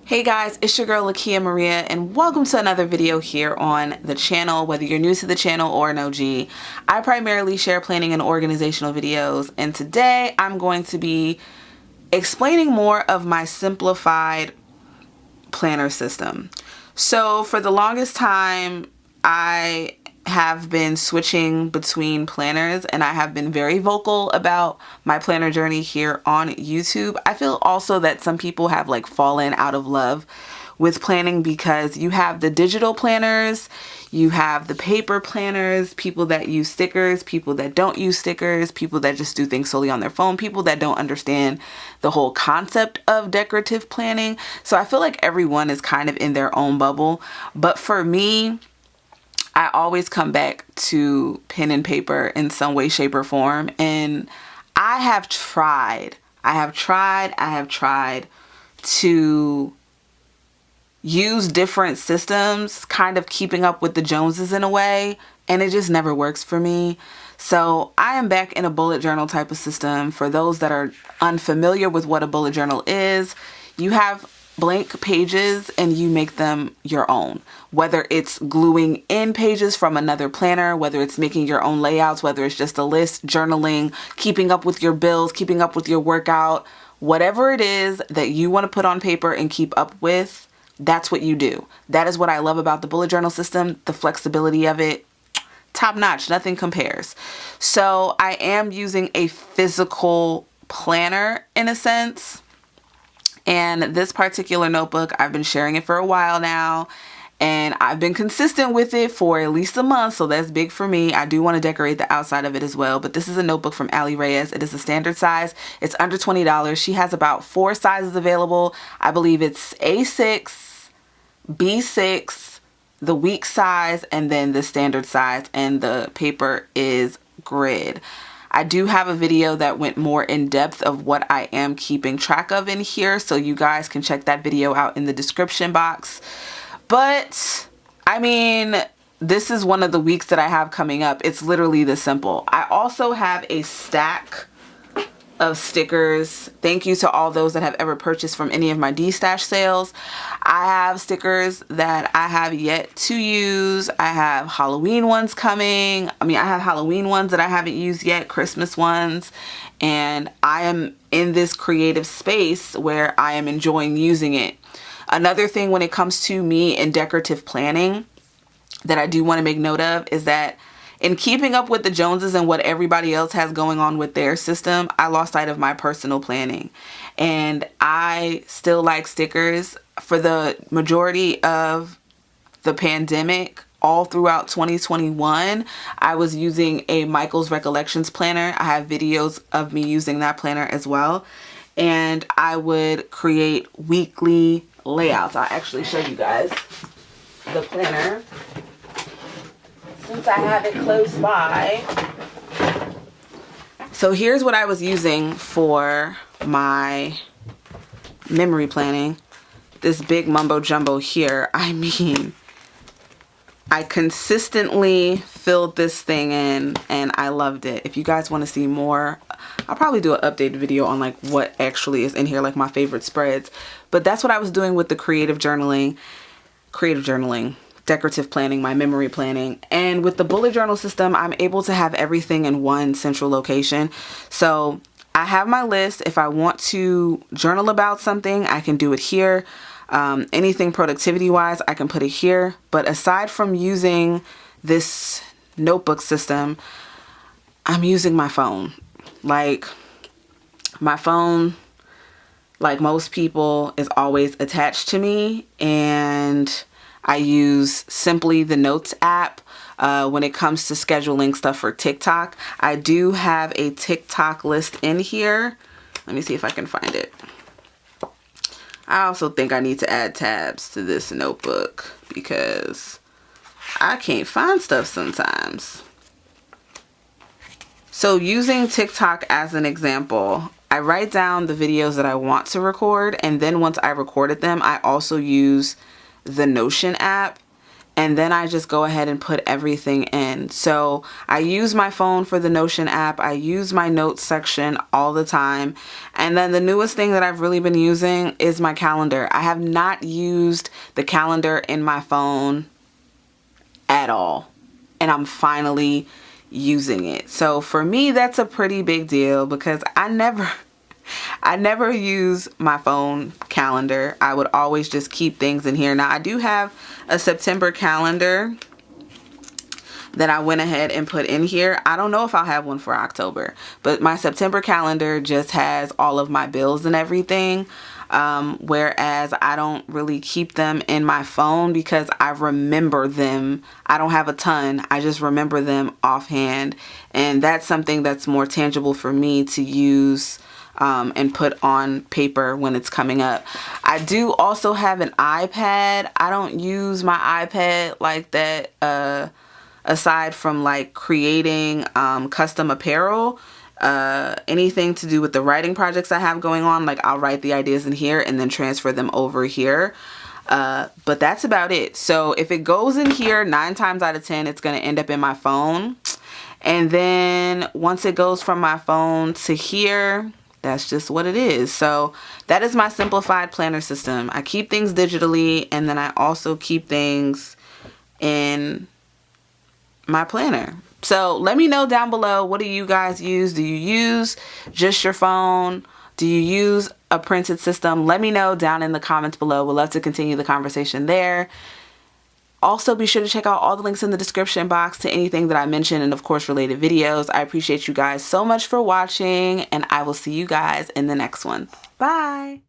Hey guys, it's your girl Lakia Maria and welcome to another video here on the channel. Whether you're new to the channel or an OG, I primarily share planning and organizational videos, and today I'm going to be explaining more of my simplified planner system. So for the longest time, I have been switching between planners and I have been very vocal about my planner journey here on YouTube. I feel also that some people have fallen out of love with planning because you have the digital planners, you have the paper planners, people that use stickers, people that don't use stickers, people that just do things solely on their phone, people that don't understand the whole concept of decorative planning. So I feel like everyone is kind of in their own bubble. But for me, I always come back to pen and paper in some way, shape, or form. And I have tried to use different systems, kind of keeping up with the Joneses in a way, and it just never works for me. So I am back in a bullet journal type of system. For those that are unfamiliar with what a bullet journal is, you have blank pages and you make them your own. Whether it's gluing in pages from another planner, whether it's making your own layouts, whether it's just a list, journaling, keeping up with your bills, keeping up with your workout, whatever it is that you want to put on paper and keep up with, that's what you do. That is what I love about the bullet journal system, the flexibility of it. Top notch, nothing compares. So I am using a physical planner in a sense. And this particular notebook, I've been sharing it for a while now, and I've been consistent with it for at least a month, so that's big for me. I do want to decorate the outside of it as well, but this is a notebook from Ali Reyes. It is a standard size. It's under $20. She has about 4 sizes available. I believe it's A6, B6, the week size, and then the standard size, and the paper is grid. I do have a video that went more in depth of what I am keeping track of in here, so you guys can check that video out in the description box. But I mean, this is one of the weeks that I have coming up. It's literally this simple. I also have a stack of stickers. Thank you to all those that have ever purchased from any of my D-Stash sales. I have stickers that I have yet to use. I have Halloween ones coming. I have Halloween ones that I haven't used yet, Christmas ones, and I am in this creative space where I am enjoying using it. Another thing when it comes to me and decorative planning that I do want to make note of is that in keeping up with the Joneses and what everybody else has going on with their system, I lost sight of my personal planning. And I still like stickers. For the majority of the pandemic, all throughout 2021, I was using a Michael's Recollections planner. I have videos of me using that planner as well. And I would create weekly layouts. I'll actually show you guys the planner, since I have it close by. So here's what I was using for my memory planning. This big mumbo jumbo here. I consistently filled this thing in and I loved it. If you guys want to see more, I'll probably do an updated video on what actually is in here, my favorite spreads. But that's what I was doing with the creative journaling, decorative planning, my memory planning. And with the bullet journal system, I'm able to have everything in one central location. So I have my list. If I want to journal about something, I can do it here. Anything productivity wise, I can put it here. But aside from using this notebook system, I'm using my phone. My phone, like most people, is always attached to me, and I use Simply the Notes app when it comes to scheduling stuff for TikTok. I do have a TikTok list in here. Let me see if I can find it. I also think I need to add tabs to this notebook because I can't find stuff sometimes. So using TikTok as an example, I write down the videos that I want to record, and then once I recorded them, I also use the Notion app, and then I just go ahead and put everything in. So I use my phone for the Notion app. I use my notes section all the time. And then the newest thing that I've really been using is my calendar. I have not used the calendar in my phone at all, and I'm finally using it. So for me, that's a pretty big deal because I never use my phone calendar. I would always just keep things in here. Now I do have a September calendar that I went ahead and put in here. I don't know if I'll have one for October, but my September calendar just has all of my bills and everything. Whereas I don't really keep them in my phone because I remember them. I don't have a ton. I just remember them offhand. And that's something that's more tangible for me to use and put on paper when it's coming up. I do also have an iPad. I don't use my iPad like that aside from like creating custom apparel. Anything to do with the writing projects I have going on, like I'll write the ideas in here and then transfer them over here. But that's about it. So if it goes in here, 9 times out of 10, it's going to end up in my phone. And then once it goes from my phone to here, that's just what it is. So that is my simplified planner system. I keep things digitally, and then I also keep things in my planner. So let me know down below, what do you guys use? Do you use just your phone? Do you use a printed system? Let me know down in the comments below. We'd love to continue the conversation there. Also, be sure to check out all the links in the description box to anything that I mentioned and, of course, related videos. I appreciate you guys so much for watching, and I will see you guys in the next one. Bye!